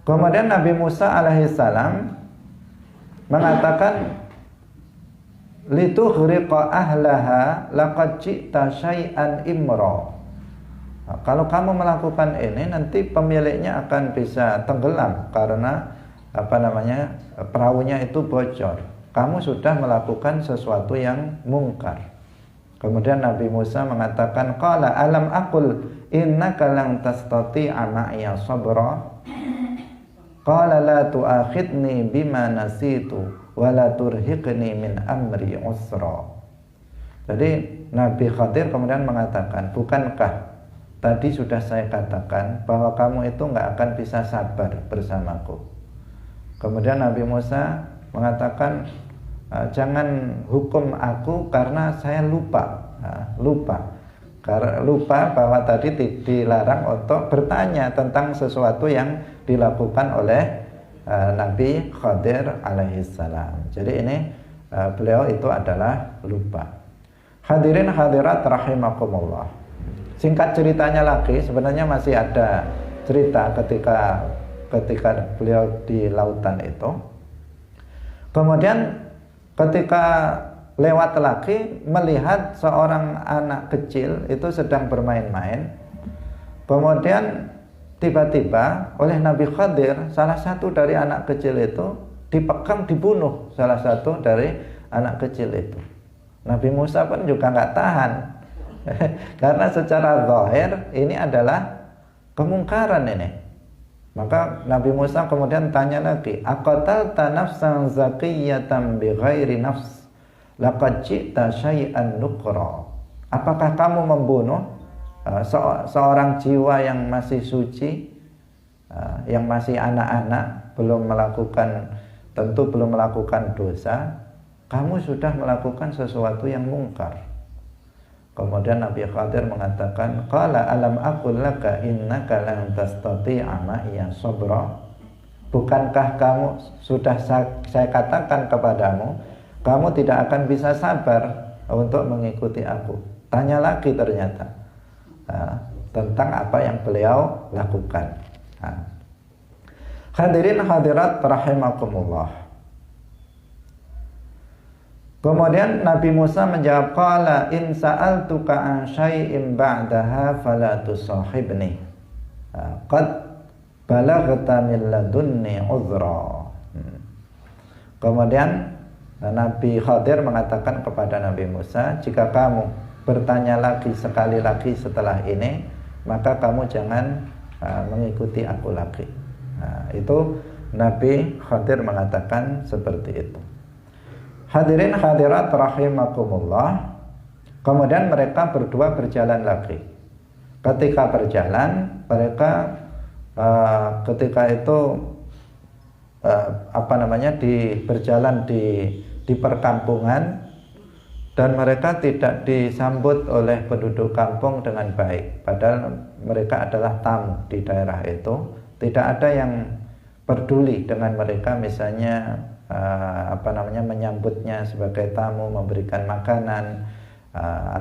Kemudian Nabi Musa alaihissalam mengatakan, litughriqa ahlaha laqad ji'ta syai'an imra. Kalau kamu melakukan ini, nanti pemiliknya akan bisa tenggelam karena perahunya itu bocor. Kamu sudah melakukan sesuatu yang mungkar. Kemudian Nabi Musa mengatakan, qala alam aqul innaka lan tastati'a ma'iya sabra. Qala la tu'akhidni bima nasitu wa la turhiqni min amri usra. Jadi Nabi Khadir kemudian mengatakan, bukankah tadi sudah saya katakan bahwa kamu itu nggak akan bisa sabar bersamaku. Kemudian Nabi Musa mengatakan, jangan hukum aku karena saya lupa bahwa tadi dilarang untuk bertanya tentang sesuatu yang dilakukan oleh Nabi Khadir alaihissalam. Jadi ini beliau itu adalah lupa. Hadirin hadirat rahimakumullah. Singkat ceritanya lagi, sebenarnya masih ada cerita ketika beliau di lautan itu. Kemudian ketika lewat lagi, melihat seorang anak kecil itu sedang bermain-main. Kemudian tiba-tiba oleh Nabi Khadir, salah satu dari anak kecil itu dipegang, dibunuh salah satu dari anak kecil itu. Nabi Musa pun juga nggak tahan karena secara zahir ini adalah kemungkaran ini. Maka Nabi Musa kemudian tanya lagi, aqatalta nafsan zakiyatan bighairi nafs laqad ji'ta syai'an nukra. Apakah kamu membunuh seorang jiwa yang masih suci, yang masih anak-anak, belum melakukan dosa? Kamu sudah melakukan sesuatu yang mungkar. Kemudian Nabi Khadir mengatakan, qala alam aqul laka innaka lan tastati'a ma'iya sabra. Bukankah kamu sudah saya katakan kepadamu, kamu tidak akan bisa sabar untuk mengikuti aku. Tanya lagi ternyata. tentang apa yang beliau lakukan. Hadirin hadirat rahimakumullah. Kemudian Nabi Musa menjawab, qala in sa'altuka an syai'in ba'daha fala tusahibni qad balaghta min ladunni uzra. Kemudian Nabi Khadir mengatakan kepada Nabi Musa, jika kamu bertanya lagi sekali lagi setelah ini, maka kamu jangan mengikuti aku lagi. Itu Nabi Khadir mengatakan seperti itu. Hadirin hadirat rahimakumullah. Kemudian mereka berdua berjalan lagi. Ketika berjalan, mereka ketika itu berjalan di perkampungan, dan mereka tidak disambut oleh penduduk kampung dengan baik. Padahal mereka adalah tamu di daerah itu. Tidak ada yang peduli dengan mereka, misalnya menyambutnya sebagai tamu, memberikan makanan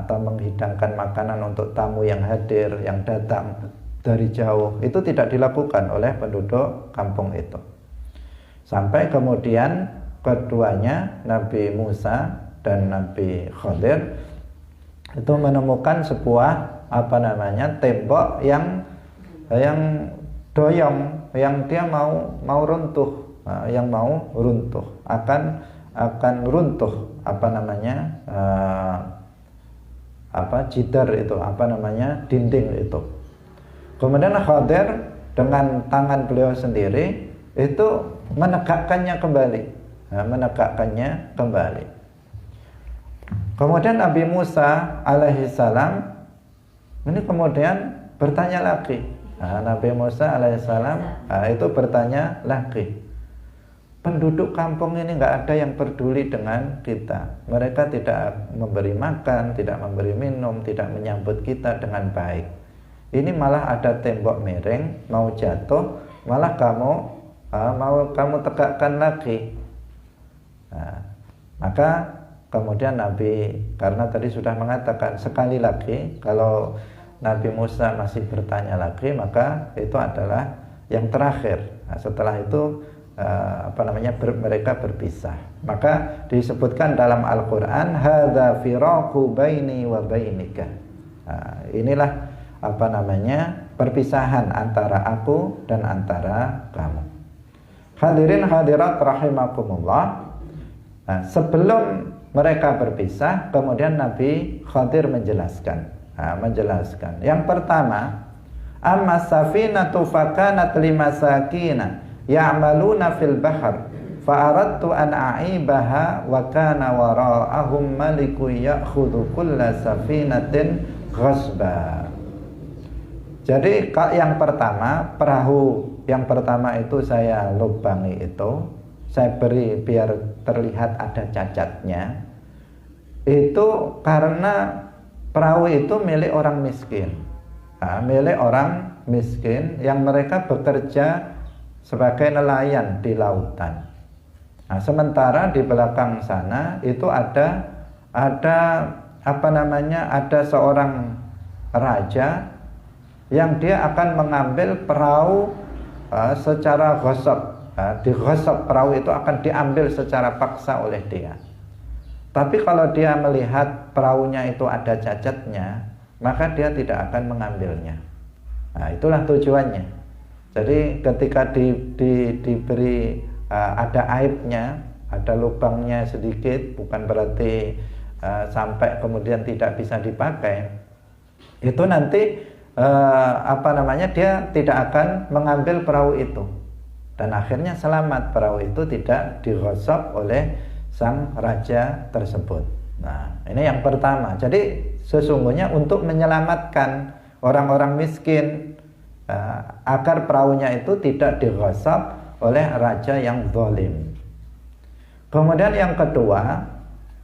atau menghidangkan makanan untuk tamu yang hadir, yang datang dari jauh. Itu tidak dilakukan oleh penduduk kampung itu. Sampai kemudian keduanya, Nabi Musa dan Nabi Khadir, itu menemukan sebuah tembok yang doyong, yang dia mau runtuh, akan runtuh jidar itu, dinding itu. Kemudian Khadir dengan tangan beliau sendiri itu menegakkannya kembali. Kemudian Nabi Musa alaihissalam ini kemudian bertanya lagi. Nabi Musa alaihissalam itu bertanya lagi, penduduk kampung ini nggak ada yang peduli dengan kita. Mereka tidak memberi makan, tidak memberi minum, tidak menyambut kita dengan baik. Ini malah ada tembok miring mau jatuh, malah kamu tegakkan lagi. Maka kemudian Nabi, karena tadi sudah mengatakan sekali lagi, kalau Nabi Musa masih bertanya lagi, maka itu adalah yang terakhir. Setelah itu mereka berpisah. Maka disebutkan dalam Al-Quran, hadza firaqu baini wa bainika. Inilah perpisahan antara aku dan antara kamu. Hadirin hadirat rahimakumullah. Sebelum mereka berpisah, kemudian Nabi Khadir menjelaskan. Yang pertama, amma safinatu fakanat limasakina ya'maluna fil bahr fa aradtu an a'ibaha wa kana wara'ahum malikun ya'khudhu kulla safinatin ghasba. Jadi yang pertama, perahu yang pertama itu saya lubangi, itu saya beri biar terlihat ada cacatnya. Itu karena perahu itu milik orang miskin, milik orang miskin yang mereka bekerja sebagai nelayan di lautan. Sementara di belakang sana itu ada seorang raja yang dia akan mengambil perahu secara ghasab. Dighasab, perahu itu akan diambil secara paksa oleh dia. Tapi kalau dia melihat perahunya itu ada cacatnya, maka dia tidak akan mengambilnya. Itulah tujuannya. Jadi ketika diberi ada aibnya, ada lubangnya sedikit, bukan berarti sampai kemudian tidak bisa dipakai. Itu nanti dia tidak akan mengambil perahu itu. Dan akhirnya selamat, perahu itu tidak dighasab oleh sang raja tersebut. Nah, ini yang pertama. Jadi sesungguhnya untuk menyelamatkan orang-orang miskin agar perahunya itu tidak dighasab oleh raja yang zalim. Kemudian yang kedua,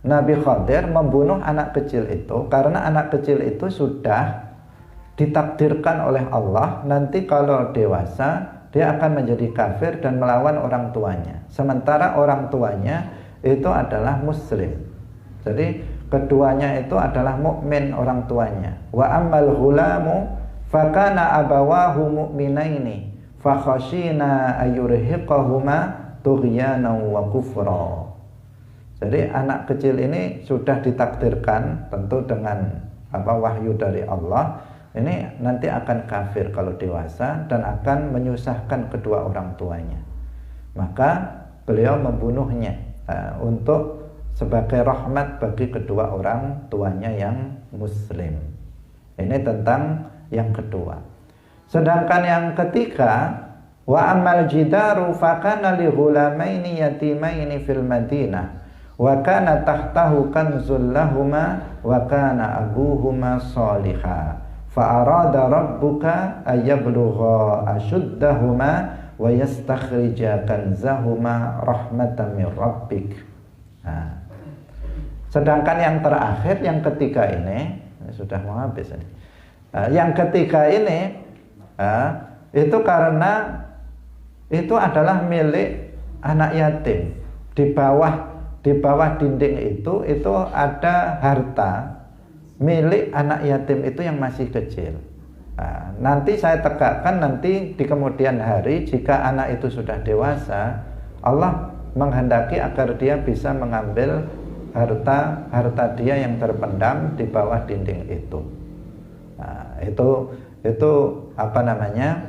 Nabi Khadir membunuh anak kecil itu karena anak kecil itu sudah ditakdirkan oleh Allah nanti kalau dewasa dia akan menjadi kafir dan melawan orang tuanya. Sementara orang tuanya itu adalah muslim. Jadi keduanya itu adalah mukmin orang tuanya. Wa ammal ghulamu fakana abawahu mu'minaini fakhashina ayurhiqahuma tughyanan wa kufra. Jadi anak kecil ini sudah ditakdirkan tentu dengan wahyu dari Allah, ini nanti akan kafir kalau dewasa dan akan menyusahkan kedua orang tuanya. Maka beliau membunuhnya untuk sebagai rahmat bagi kedua orang tuanya yang muslim. Ini tentang yang kedua. Sedangkan yang ketiga, wa amal jidaru fakana li ghulamaini yatimaini fil Madinah wa kana tahtahu kanzul lahuma wa kana abuhuma salihah fa arada rabbuka ayablugha ashuddahuma wa yastakhrija kanzahuma rahmatan min rabbik. Sedangkan yang terakhir, yang ketiga ini sudah mau habis ini. Yang ketiga ini itu karena itu adalah milik anak yatim. Di bawah dinding itu ada harta milik anak yatim itu yang masih kecil. Nanti saya tegakkan nanti di kemudian hari jika anak itu sudah dewasa, Allah menghendaki agar dia bisa mengambil harta dia yang terpendam di bawah dinding itu. Itu apa namanya,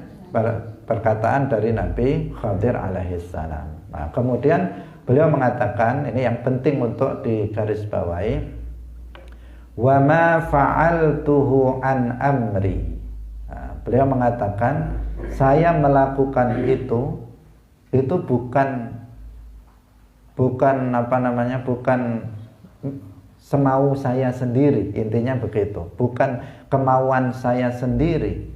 perkataan dari Nabi Khadir alaihissalam. Kemudian beliau mengatakan, ini yang penting untuk digarisbawahi, wa ma fa'altuhu an amri. Beliau mengatakan, saya melakukan itu bukan semau saya sendiri, intinya begitu, bukan kemauan saya sendiri,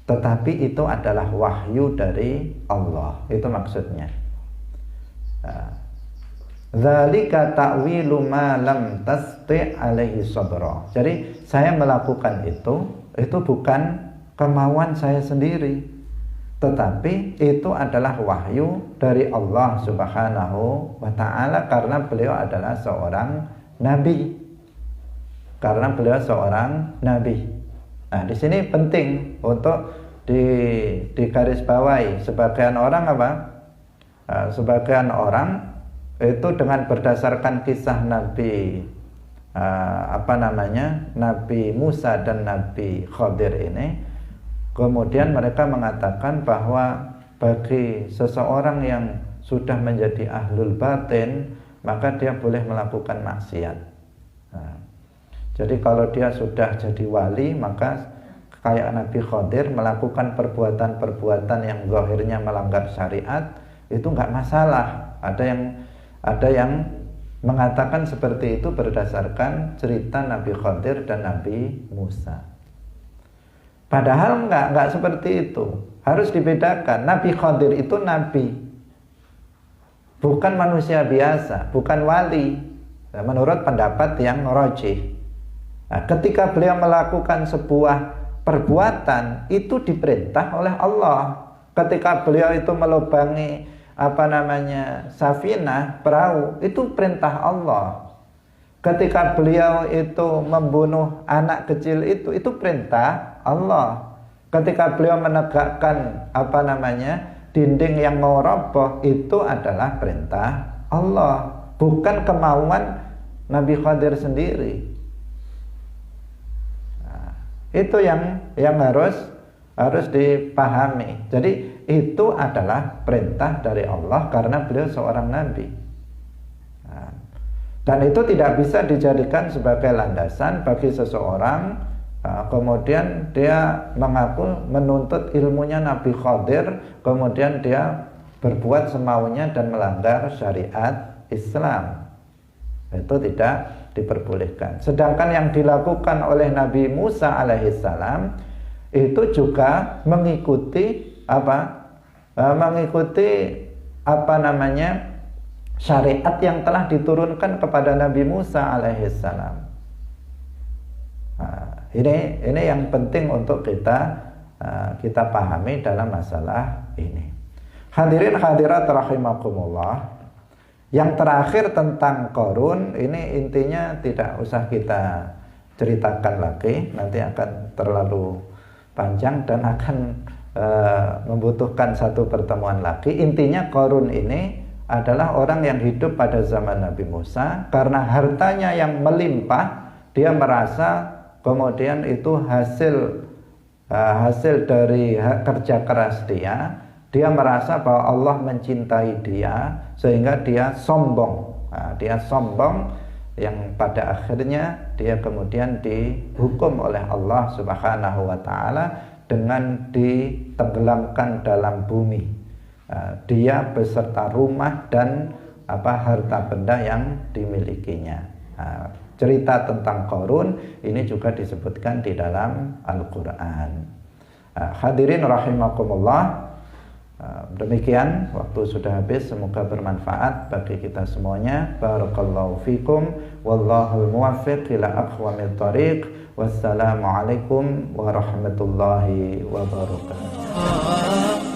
tetapi itu adalah wahyu dari Allah. Itu maksudnya. Dzalika ta'wilu ma lam tasti' alaihi sabra. Jadi saya melakukan itu bukan kemauan saya sendiri, tetapi itu adalah wahyu dari Allah Subhanahu wa ta'ala, karena beliau adalah seorang nabi. Nah, di sini penting untuk digarisbawahi. Sebagian orang itu dengan berdasarkan kisah Nabi Nabi Musa dan Nabi Khadir ini, kemudian mereka mengatakan bahwa bagi seseorang yang sudah menjadi ahlul batin, maka dia boleh melakukan maksiat. Jadi kalau dia sudah jadi wali, maka kayak Nabi Khadir melakukan perbuatan-perbuatan yang zahirnya melanggar syariat, itu enggak masalah. Ada yang mengatakan seperti itu berdasarkan cerita Nabi Khadir dan Nabi Musa. Padahal enggak seperti itu. Harus dibedakan. Nabi Khadir itu nabi, bukan manusia biasa, bukan wali, menurut pendapat yang rajih. Ketika beliau melakukan sebuah perbuatan, itu diperintah oleh Allah. Ketika beliau itu melubangi safinah, perahu, itu perintah Allah. Ketika beliau itu membunuh anak kecil itu perintah Allah. Ketika beliau menegakkan dinding yang mau roboh, itu adalah perintah Allah, bukan kemauan Nabi Khadir sendiri. Itu yang harus dipahami. Jadi itu adalah perintah dari Allah karena beliau seorang nabi. Dan itu tidak bisa dijadikan sebagai landasan bagi seseorang kemudian dia mengaku menuntut ilmunya Nabi Khadir, kemudian dia berbuat semaunya dan melanggar syariat Islam. Itu tidak diperbolehkan. Sedangkan yang dilakukan oleh Nabi Musa alaihissalam itu juga mengikuti syariat yang telah diturunkan kepada Nabi Musa alaihissalam. Ini yang penting untuk kita pahami dalam masalah ini. Hadirin hadirat rahimakumullah. Yang terakhir tentang Qarun, ini intinya tidak usah kita ceritakan lagi, nanti akan terlalu panjang dan akan membutuhkan satu pertemuan lagi. Intinya Qarun ini adalah orang yang hidup pada zaman Nabi Musa. Karena hartanya yang melimpah, dia merasa kemudian itu hasil dari kerja keras dia. Dia merasa bahwa Allah mencintai dia, sehingga dia sombong. Dia sombong, yang pada akhirnya dia kemudian dihukum oleh Allah Subhanahu wa Ta'ala dengan ditenggelamkan dalam bumi. Dia beserta rumah dan harta benda yang dimilikinya. Cerita tentang Qarun ini juga disebutkan di dalam Al-Quran. Hadirin rahimakumullah, demikian, waktu sudah habis. Semoga bermanfaat bagi kita semuanya. Barakallahu fikum, wallahul muwaffiq ila aqwamit thariq. Wassalamualaikum warahmatullahi wabarakatuh.